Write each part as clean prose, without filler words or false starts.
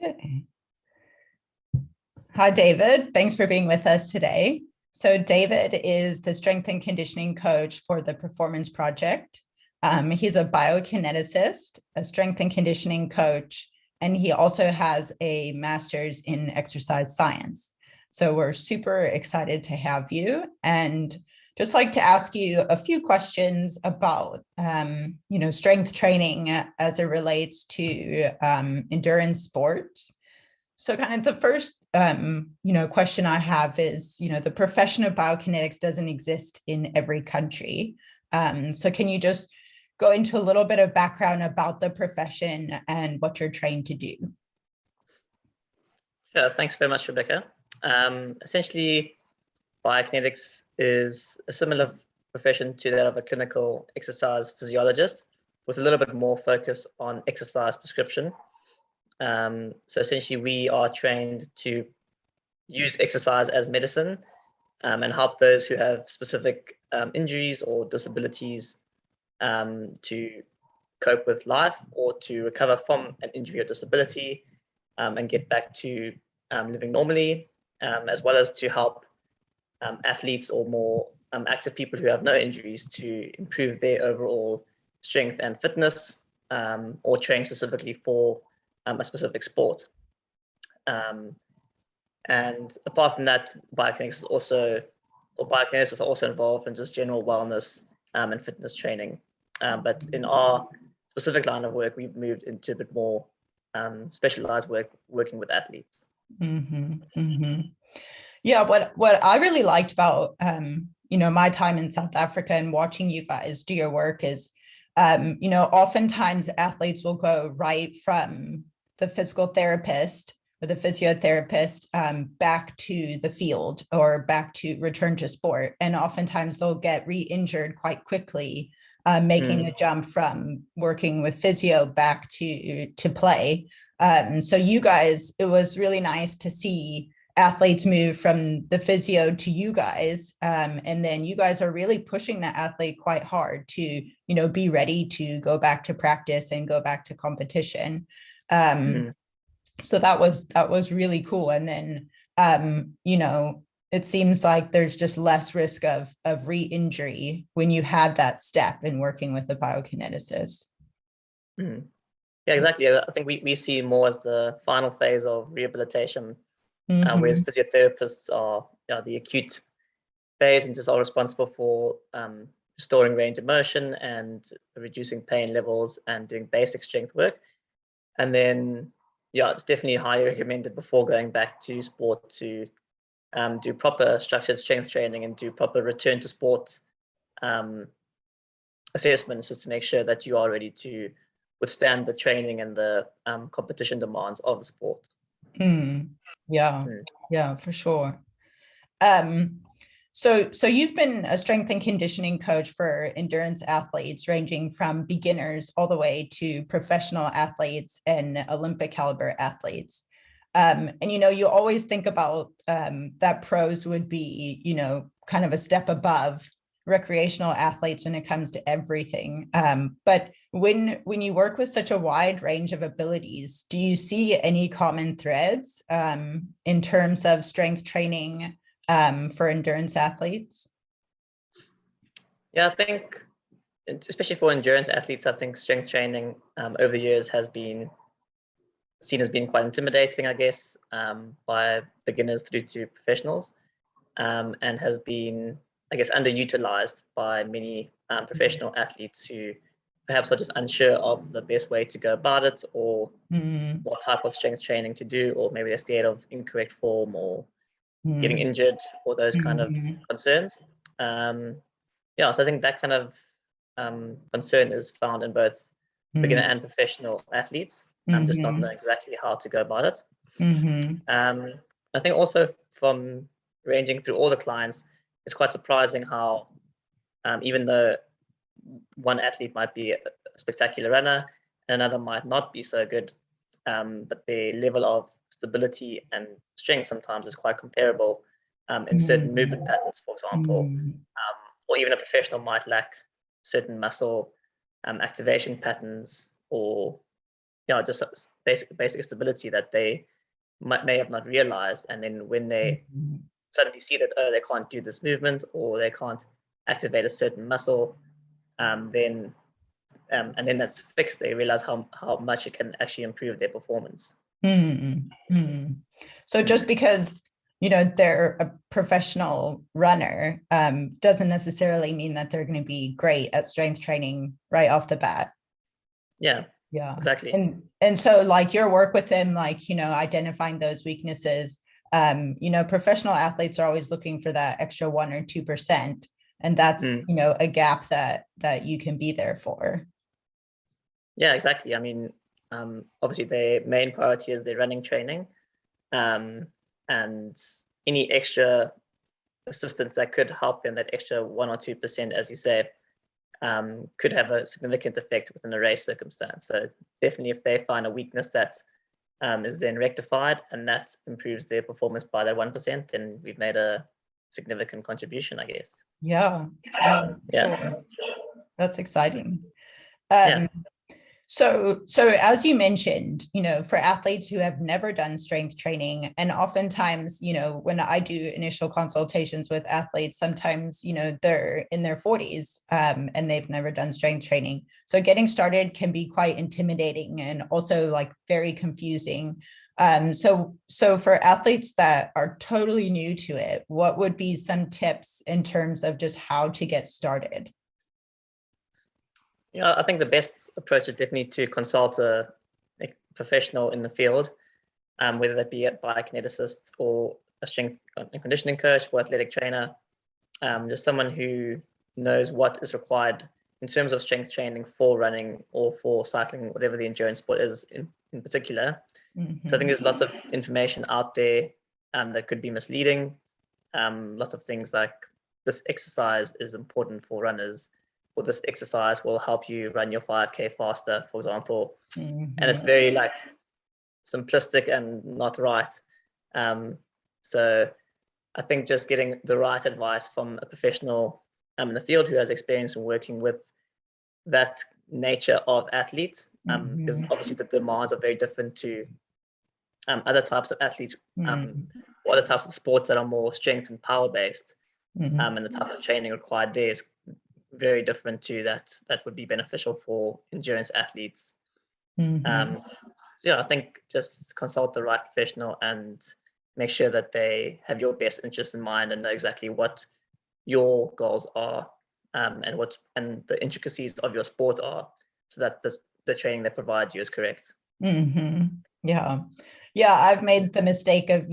Okay. Hi, David. Thanks for being with us today. So David is the strength and conditioning coach for the Performance Project. He's a biokineticist, a strength and conditioning coach, and he also has a master's in exercise science. So we're super excited to have you, and just like to ask you a few questions about, strength training as it relates to endurance sports. So kind of the first, question I have is, the profession of biokinetics doesn't exist in every country. So can you just go into a little bit of background about the profession and what you're trained to do? Sure, thanks very much, Rebecca. Essentially, biokinetics is a similar profession to that of a clinical exercise physiologist, with a little bit more focus on exercise prescription. So essentially, we are trained to use exercise as medicine and help those who have specific injuries or disabilities to cope with life or to recover from an injury or disability and get back to living normally, as well as to help athletes or more active people who have no injuries to improve their overall strength and fitness, or train specifically for a specific sport. And apart from that, biokinetics are also involved in just general wellness and fitness training. But in our specific line of work, we've moved into a bit more specialized work, working with athletes. Mm-hmm, mm-hmm. Yeah, what I really liked about my time in South Africa and watching you guys do your work is, oftentimes athletes will go right from the physical therapist or the physiotherapist back to the field or back to return to sport, and oftentimes they'll get re-injured quite quickly, making the jump from working with physio back to play. So you guys, it was really nice to see athletes move from the physio to you guys. And then you guys are really pushing the athlete quite hard to, be ready to go back to practice and go back to competition. So that was really cool. And then, it seems like there's just less risk of re-injury when you had that step in working with a biokineticist. Yeah, exactly. I think we see more as the final phase of rehabilitation, whereas physiotherapists are the acute phase and just are responsible for restoring range of motion and reducing pain levels and doing basic strength work. And then, it's definitely highly recommended before going back to sport to do proper structured strength training and do proper return to sport assessments, just to make sure that you are ready to withstand the training and the competition demands of the sport. Yeah, for sure. So you've been a strength and conditioning coach for endurance athletes, ranging from beginners all the way to professional athletes and Olympic caliber athletes. And, you always think about that pros would be, kind of a step above recreational athletes when it comes to everything. But when you work with such a wide range of abilities, do you see any common threads in terms of strength training for endurance athletes? Yeah, I think, especially for endurance athletes, I think strength training over the years has been seen as being quite intimidating, I guess, by beginners through to professionals, and has been, I guess, underutilized by many professional athletes who perhaps are just unsure of the best way to go about it, or what type of strength training to do, or maybe they're scared of incorrect form or getting injured, or those kind of concerns. So I think that kind of concern is found in both beginner and professional athletes, just not knowing exactly how to go about it. I think also from ranging through all the clients, it's quite surprising how even though one athlete might be a spectacular runner and another might not be so good, but their level of stability and strength sometimes is quite comparable in certain movement patterns, for example, or even a professional might lack certain muscle activation patterns or just basic stability that they may have not realized, and then when they suddenly see that, oh, they can't do this movement or they can't activate a certain muscle, and then that's fixed, they realize how much it can actually improve their performance. So just because they're a professional runner doesn't necessarily mean that they're going to be great at strength training right off the bat. Yeah, exactly. And so like your work with them, like identifying those weaknesses, professional athletes are always looking for that extra 1 or 2%, and that's a gap that you can be there for. Yeah, exactly. I mean, obviously their main priority is their running training, and any extra assistance that could help them, that extra 1 or 2%, as you say, could have a significant effect within a race circumstance. So definitely, if they find a weakness that is then rectified and that improves their performance by that 1%, then we've made a significant contribution, I guess. Yeah. Sure. That's exciting. So as you mentioned, for athletes who have never done strength training, and oftentimes, when I do initial consultations with athletes, sometimes, they're in their 40s and they've never done strength training. So getting started can be quite intimidating and also like very confusing. So for athletes that are totally new to it, what would be some tips in terms of just how to get started? Yeah, I think the best approach is definitely to consult a professional in the field, whether that be a biokineticist or a strength and conditioning coach or athletic trainer, just someone who knows what is required in terms of strength training for running or for cycling, whatever the endurance sport is in particular. So I think there's lots of information out there that could be misleading. Lots of things like this exercise is important for runners, or this exercise will help you run your 5K faster, for example. And it's very like simplistic and not right. So I think just getting the right advice from a professional in the field who has experience in working with that nature of athletes, because obviously the demands are very different to other types of athletes, or other types of sports that are more strength and power based, and the type of training required there is very different to that would be beneficial for endurance athletes. So yeah, I think just consult the right professional and make sure that they have your best interest in mind and know exactly what your goals are, and the intricacies of your sport are, so that the training they provide you is correct. Yeah, I've made the mistake of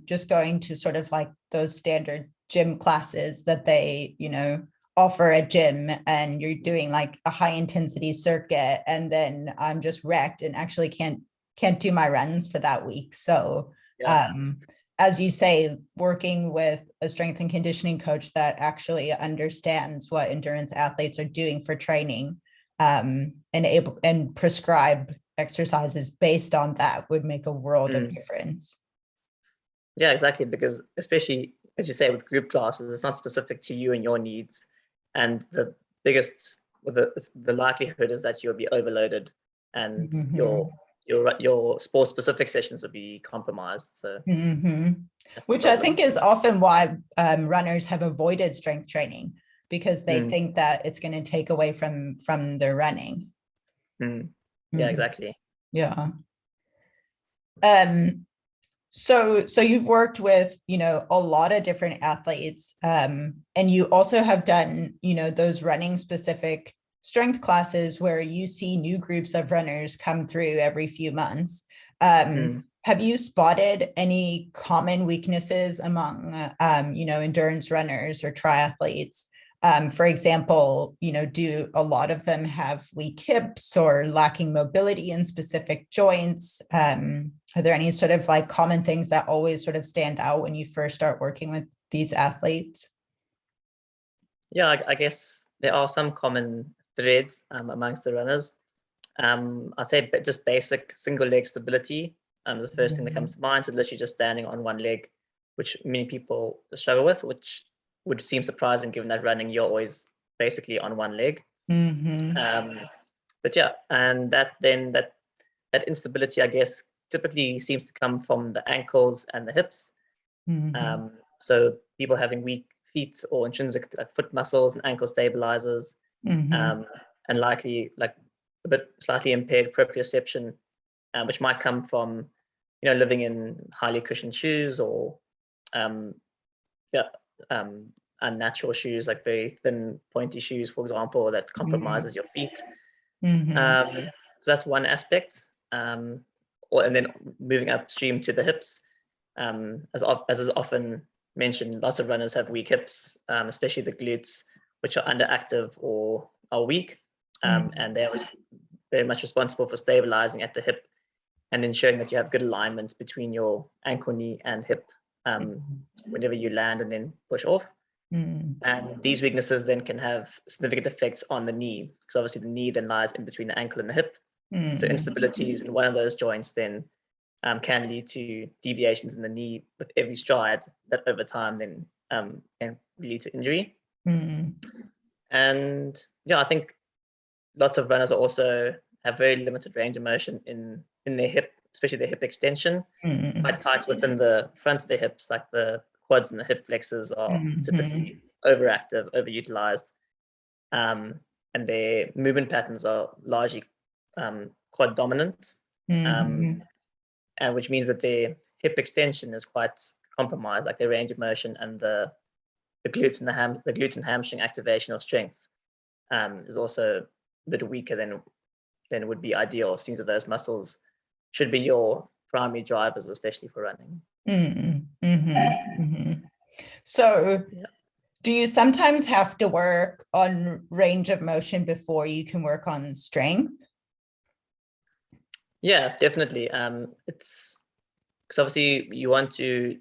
just going to sort of like those standard gym classes that they offer a gym, and you're doing like a high intensity circuit, and then I'm just wrecked and actually can't do my runs for that week. So as you say, working with a strength and conditioning coach that actually understands what endurance athletes are doing for training, and prescribe exercises based on that would make a world of difference. Yeah, exactly, because especially as you say with group classes, it's not specific to you and your needs. And the biggest, the likelihood is that you'll be overloaded, and your sport specific sessions will be compromised. So, which I think is often why runners have avoided strength training, because they think that it's going to take away from their running. Yeah, exactly. Yeah. So you've worked with, a lot of different athletes, and you also have done, those running specific strength classes where you see new groups of runners come through every few months. Have you spotted any common weaknesses among, endurance runners or triathletes? For example, do a lot of them have weak hips or lacking mobility in specific joints? Are there any sort of like common things that always sort of stand out when you first start working with these athletes? Yeah, I guess there are some common threads amongst the runners. I'd say just basic single leg stability is the first thing that comes to mind. So literally just standing on one leg, which many people struggle with, which would seem surprising given that running you're always basically on one leg. But yeah, and that that instability, I guess, typically seems to come from the ankles and the hips. So people having weak feet or intrinsic like foot muscles and ankle stabilizers, and likely like a bit slightly impaired proprioception, which might come from, living in highly cushioned shoes or unnatural shoes, like very thin, pointy shoes, for example, that compromises your feet. So that's one aspect. And then moving upstream to the hips, as is often mentioned, lots of runners have weak hips, especially the glutes, which are underactive or are weak, and they're very much responsible for stabilizing at the hip and ensuring that you have good alignment between your ankle, knee, and hip whenever you land and then push off. And these weaknesses then can have significant effects on the knee, because obviously the knee then lies in between the ankle and the hip. So instabilities in one of those joints then can lead to deviations in the knee with every stride that over time then can lead to injury. And I think lots of runners also have very limited range of motion in their hip, especially their hip extension, quite tight within the front of the hips, like the quads and the hip flexors are typically overactive, overutilized, and their movement patterns are largely quad dominant, and which means that their hip extension is quite compromised, like their range of motion and the glutes and the glute and hamstring activation of strength is also a bit weaker than would be ideal. It seems that those muscles should be your primary drivers, especially for running. So do you sometimes have to work on range of motion before you can work on strength? Yeah, definitely. It's because obviously you want to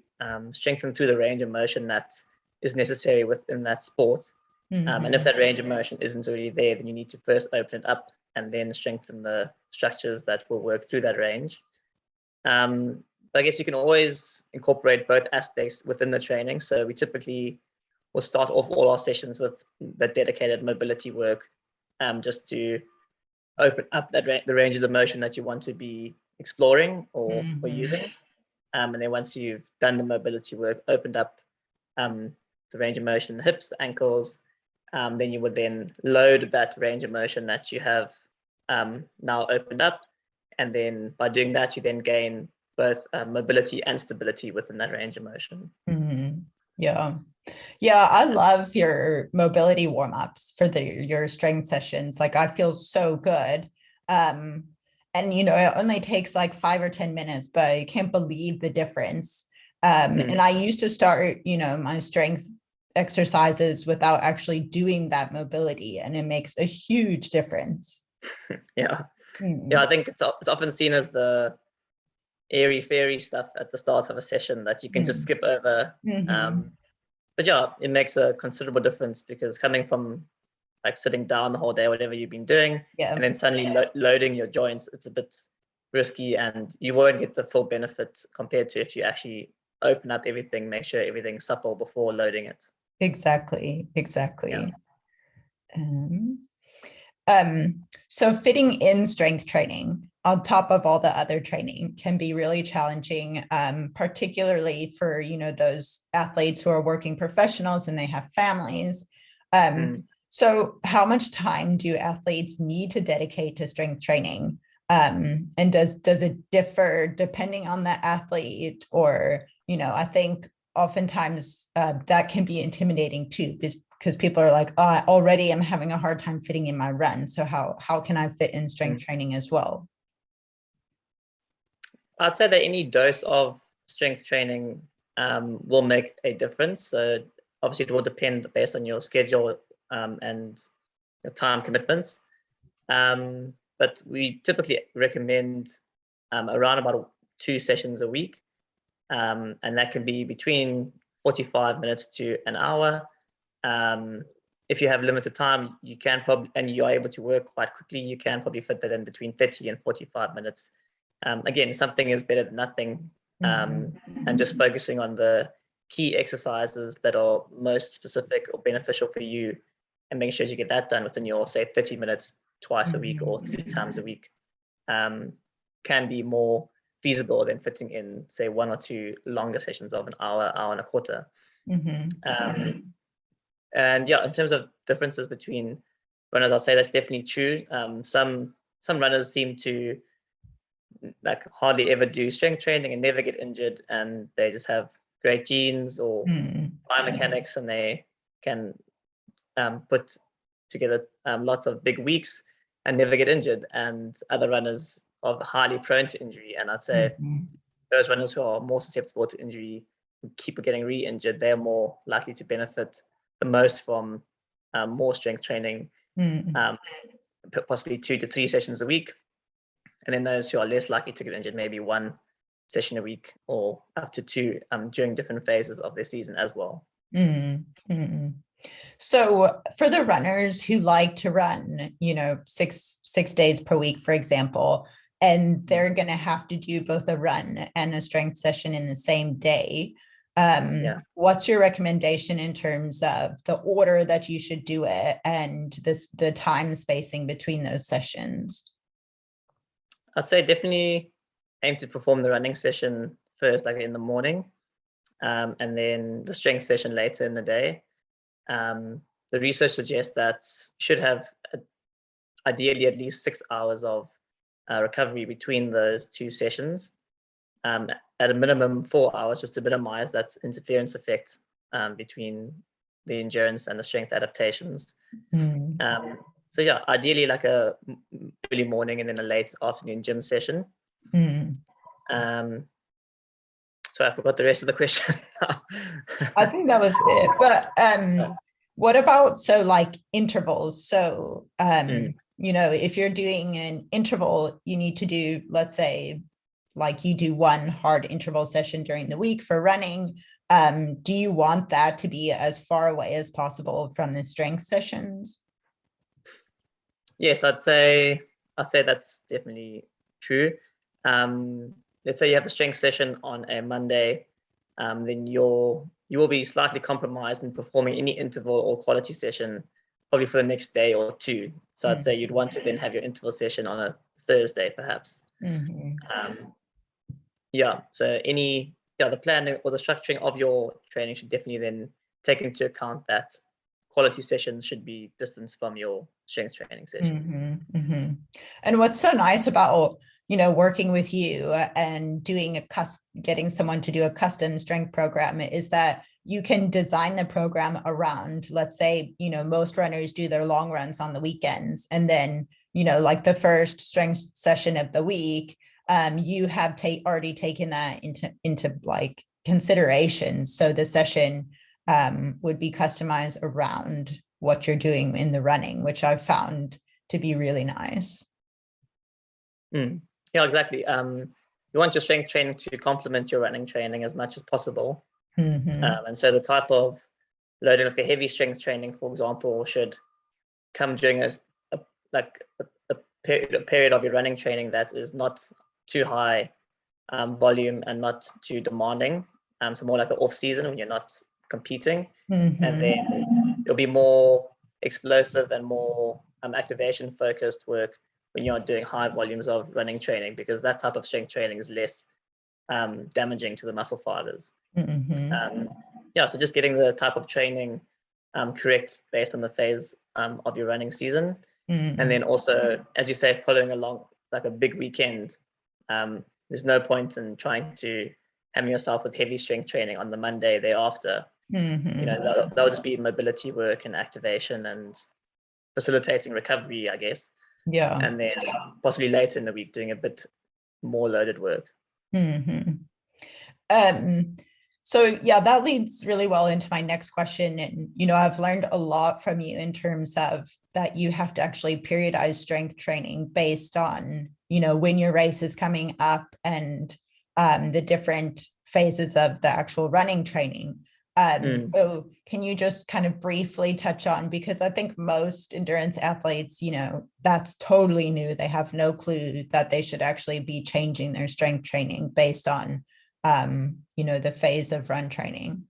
strengthen through the range of motion that is necessary within that sport. And if that range of motion isn't already there, then you need to first open it up and then strengthen the structures that will work through that range. But I guess you can always incorporate both aspects within the training. So we typically will start off all our sessions with the dedicated mobility work, just to open up the ranges of motion that you want to be exploring or using. And then once you've done the mobility work, opened up the range of motion, the hips, the ankles, then you would then load that range of motion that you have now opened up. And then by doing that, you then gain both mobility and stability within that range of motion. Yeah, I love your mobility warm-ups for your strength sessions. Like, I feel so good. And it only takes like 5 or 10 minutes, but I can't believe the difference. And I used to start, my strength exercises without actually doing that mobility, and it makes a huge difference. Yeah, I think it's often seen as the airy-fairy stuff at the start of a session that you can just skip over. But yeah, it makes a considerable difference, because coming from like sitting down the whole day, whatever you've been doing, and then suddenly loading your joints, it's a bit risky, and you won't get the full benefit compared to if you actually open up everything, make sure everything's supple before loading it. Exactly. Yeah. So fitting in strength training on top of all the other training can be really challenging, particularly for, those athletes who are working professionals and they have families. So how much time do athletes need to dedicate to strength training? And does it differ depending on the athlete? Or, I think oftentimes that can be intimidating too, because people are like, oh, already I'm having a hard time fitting in my run. So how can I fit in strength training as well? I'd say that any dose of strength training will make a difference. So obviously it will depend based on your schedule and your time commitments. But we typically recommend around about 2 sessions a week. And that can be between 45 minutes to an hour. If you have limited time, you can probably, and you are able to work quite quickly, you can probably fit that in between 30 and 45 minutes. Again, something is better than nothing. And just focusing on the key exercises that are most specific or beneficial for you, and making sure you get that done within your, say, 30 minutes twice a week or 3 times a week, can be more feasible than fitting in, say, 1 or 2 longer sessions of an hour and a quarter. And yeah, in terms of differences between runners, I'll say that's definitely true. Some runners seem to like hardly ever do strength training and never get injured, and they just have great genes or biomechanics, and they can put together lots of big weeks and never get injured. And other runners are highly prone to injury, and I'd say those runners who are more susceptible to injury, who keep getting re-injured, they're more likely to benefit the most from more strength training, possibly 2 to 3 sessions a week. And then those who are less likely to get injured, maybe 1 session a week or up to 2 during different phases of their season as well. So for the runners who like to run, six days per week, for example, and they're going to have to do both a run and a strength session in the same day, what's your recommendation in terms of the order that you should do it and the time spacing between those sessions? I'd say definitely aim to perform the running session first, like in the morning, and then the strength session later in the day. The research suggests that you should have ideally at least 6 hours of recovery between those 2 sessions. At a minimum 4 hours, just to minimize that interference effect between the endurance and the strength adaptations. So yeah, ideally like a early morning and then a late afternoon gym session. So I forgot the rest of the question. I think that was it. But what about like intervals? So if you're doing an interval, you need to do, let's say, like you do 1 hard interval session during the week for running. Do you want that to be as far away as possible from the strength sessions? Yes, I'd say that's definitely true. Let's say you have a strength session on a Monday, then you will be slightly compromised in performing any interval or quality session probably for the next day or 2. So I'd say you'd want to then have your interval session on a Thursday, perhaps. So the planning or the structuring of your training should definitely then take into account that quality sessions should be distanced from your strength training sessions. And what's so nice about working with you and getting someone to do a custom strength program is that you can design the program around, let's say, most runners do their long runs on the weekends, and then like the first strength session of the week, you have already taken that into like consideration. So the session would be customized around what you're doing in the running, which I've found to be really nice. Yeah, exactly. You want your strength training to complement your running training as much as possible. And so the type of loading, like the heavy strength training, for example, should come during a period of your running training that is not too high volume and not too demanding. So more like the off season when you're not competing, and then it'll be more explosive and more activation focused work when you're doing high volumes of running training, because that type of strength training is less damaging to the muscle fibers. So just getting the type of training correct based on the phase of your running season, and then also, as you say, following along like a big weekend. There's no point in trying to hammer yourself with heavy strength training on the Monday thereafter. That'll just be mobility work and activation and facilitating recovery, I guess. Yeah. And then possibly later in the week doing a bit more loaded work. So yeah, that leads really well into my next question. And, I've learned a lot from you in terms of that you have to actually periodize strength training based on, when your race is coming up and the different phases of the actual running training. So can you just kind of briefly touch on, because I think most endurance athletes, that's totally new. They have no clue that they should actually be changing their strength training based on, the phase of run training.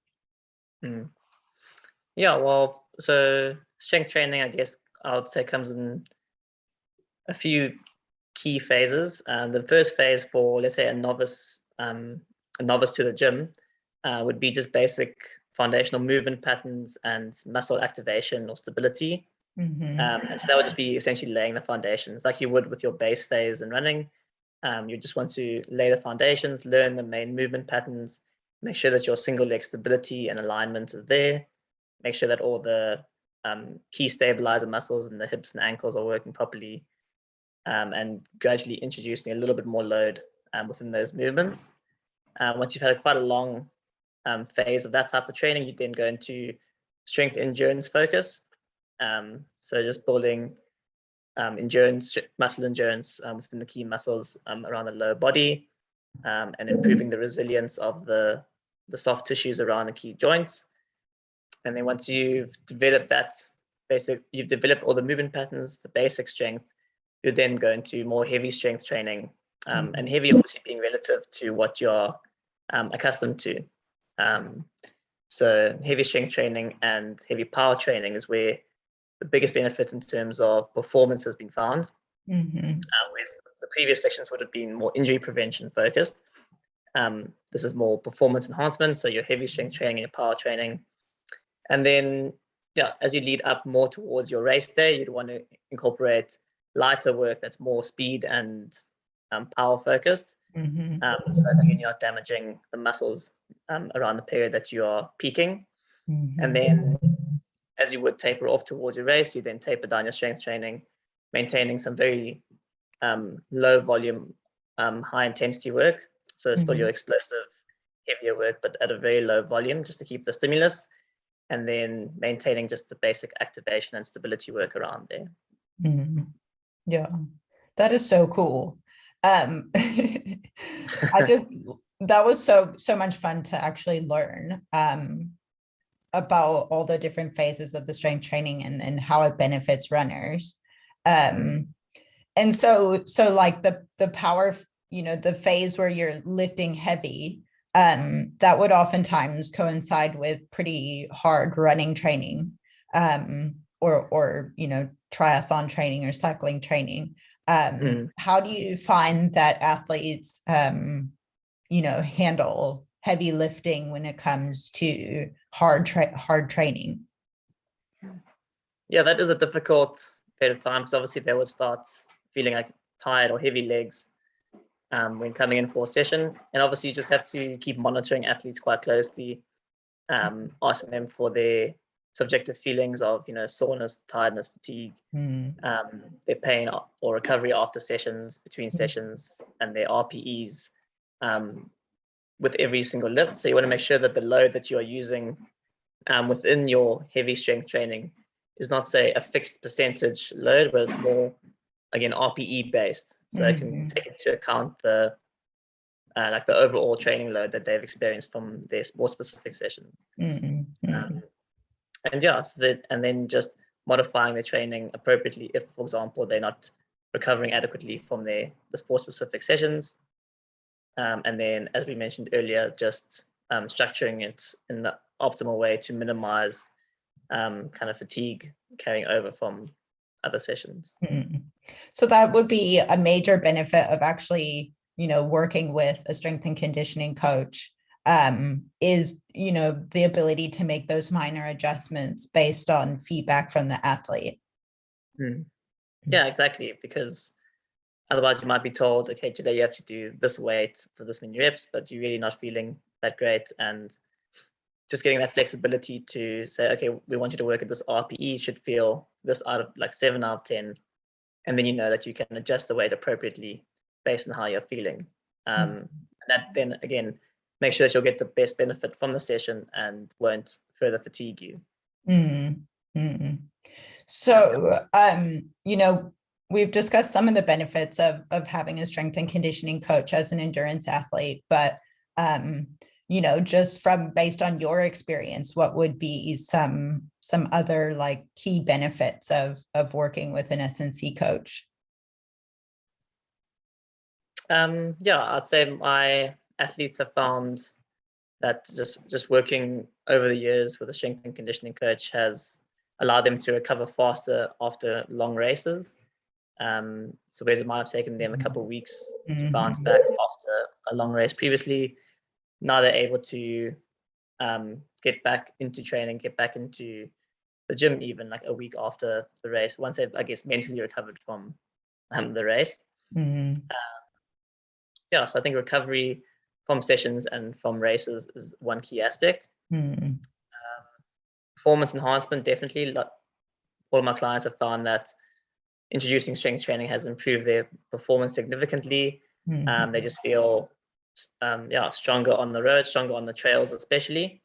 Yeah, well, so strength training, I guess I would say, comes in a few key phases. The first phase for, let's say, a novice to the gym would be just basic foundational movement patterns and muscle activation or stability. And so that would just be essentially laying the foundations like you would with your base phase in running. You just want to lay the foundations, learn the main movement patterns, make sure that your single leg stability and alignment is there, make sure that all the key stabilizer muscles in the hips and ankles are working properly, and gradually introducing a little bit more load within those movements. Once you've had quite a long phase of that type of training, you then go into strength endurance focus. So just building endurance, muscle endurance within the key muscles around the lower body, and improving the resilience of the soft tissues around the key joints. And then once you've developed you've developed all the movement patterns, the basic strength, you then go into more heavy strength training, and heavy obviously being relative to what you're accustomed to. So heavy strength training and heavy power training is where the biggest benefit in terms of performance has been found. Whereas the previous sections would have been more injury prevention focused. This is more performance enhancement, so your heavy strength training and your power training. And then, as you lead up more towards your race day, you'd want to incorporate lighter work that's more speed and power focused, so that you're not damaging the muscles around the period that you are peaking. And then, as you would taper off towards your race, you then taper down your strength training, maintaining some very low volume, high intensity work. So still your explosive, heavier work, but at a very low volume, just to keep the stimulus, and then maintaining just the basic activation and stability work around there. Yeah, that is so cool. That was so much fun to actually learn about all the different phases of the strength training and how it benefits runners. And so like the power, the phase where you're lifting heavy, that would oftentimes coincide with pretty hard running training, or triathlon training or cycling training. How do you find that athletes handle heavy lifting when it comes to hard training? Yeah, that is a difficult period of time, because obviously they would start feeling like tired or heavy legs when coming in for a session. And obviously you just have to keep monitoring athletes quite closely, asking them for their subjective feelings of soreness, tiredness, fatigue, their pain or recovery after sessions, between sessions, and their RPEs with every single lift. So you want to make sure that the load that you are using within your heavy strength training is not, say, a fixed percentage load, but it's more, again, RPE based. So it can take into account the overall training load that they've experienced from their more specific sessions. And then just modifying their training appropriately if, for example, they're not recovering adequately from the sport specific sessions. And then, as we mentioned earlier, just structuring it in the optimal way to minimize kind of fatigue carrying over from other sessions. So that would be a major benefit of actually, working with a strength and conditioning coach, is, the ability to make those minor adjustments based on feedback from the athlete. Yeah, exactly. Because otherwise you might be told, okay, today you have to do this weight for this many reps, but you're really not feeling that great. And just getting that flexibility to say, okay, we want you to work at this RPE, should feel this out of 7 out of 10. And then that you can adjust the weight appropriately based on how you're feeling. That then, again, make sure that you'll get the best benefit from the session and won't further fatigue you. So, we've discussed some of the benefits of having a strength and conditioning coach as an endurance athlete, but just based on your experience, what would be some other key benefits of working with an SNC coach? I'd say my athletes have found that just working over the years with a strength and conditioning coach has allowed them to recover faster after long races. So whereas it might have taken them a couple of weeks to bounce Mhm. back after a long race previously, now they're able to get back into training, get back into the gym even like a week after the race, once they've, I guess, mentally recovered from the race. Mhm. Yeah, so I think recovery from sessions and from races is one key aspect. Mhm. Performance enhancement, definitely. Like, all of my clients have found that introducing strength training has improved their performance significantly. Mhm. They just feel stronger on the road, stronger on the trails especially.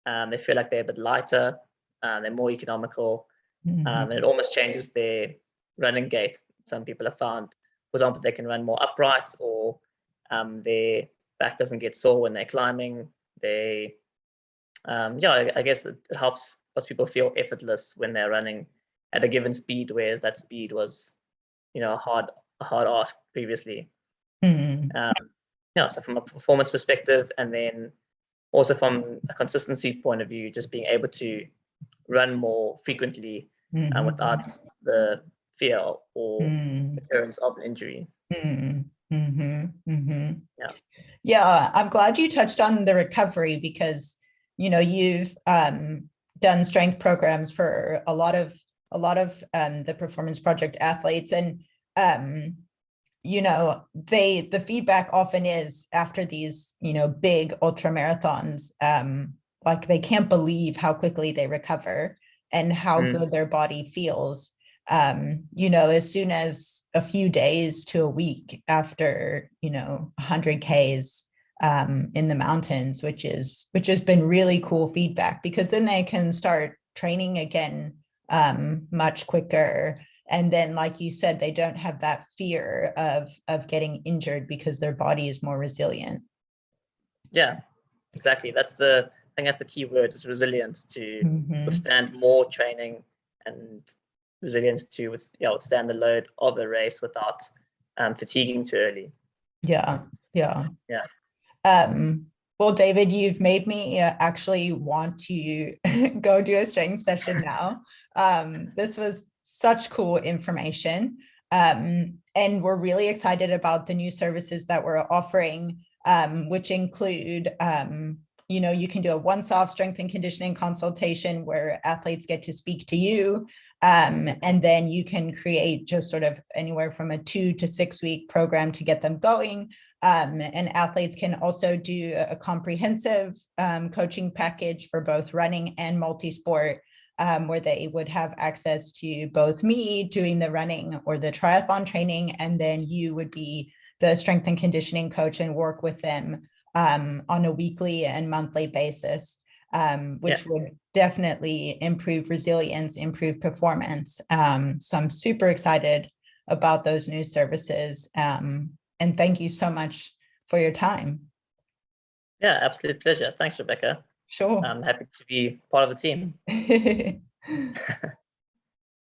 They feel like they're a bit lighter, they're more economical, and it almost changes their running gait. Some people have found, for example, they can run more upright, or their back doesn't get sore when they're climbing. I guess it helps people feel effortless when they're running at a given speed, whereas that speed was, a hard ask previously. Mhm. So from a performance perspective, and then also from a consistency point of view, just being able to run more frequently without the fear or occurrence of an injury. Yeah. Yeah, I'm glad you touched on the recovery because you've done strength programs for a lot of the Performance Project athletes, and the feedback often is after these big ultra marathons, like they can't believe how quickly they recover and how good their body feels, as soon as a few days to a week after 100 Ks in the mountains, which has been really cool feedback, because then they can start training again much quicker. And then, like you said, they don't have that fear of getting injured because their body is more resilient. Yeah, exactly. I think that's the key word, is resilience, to withstand more training, and resilience to withstand the load of a race without fatiguing too early. Yeah. Yeah. Well, David, you've made me actually want to go do a strength session now. This was such cool information. And we're really excited about the new services that we're offering, which include, you can do a once-off strength and conditioning consultation where athletes get to speak to you. And then you can create just sort of anywhere from a 2 to 6 week program to get them going. And athletes can also do a comprehensive coaching package for both running and multi-sport, where they would have access to both me doing the running or the triathlon training, and then you would be the strength and conditioning coach and work with them on a weekly and monthly basis, which would definitely improve resilience, improve performance. So I'm super excited about those new services. And thank you so much for your time. Yeah, absolute pleasure. Thanks, Rebecca. Sure. I'm happy to be part of the team.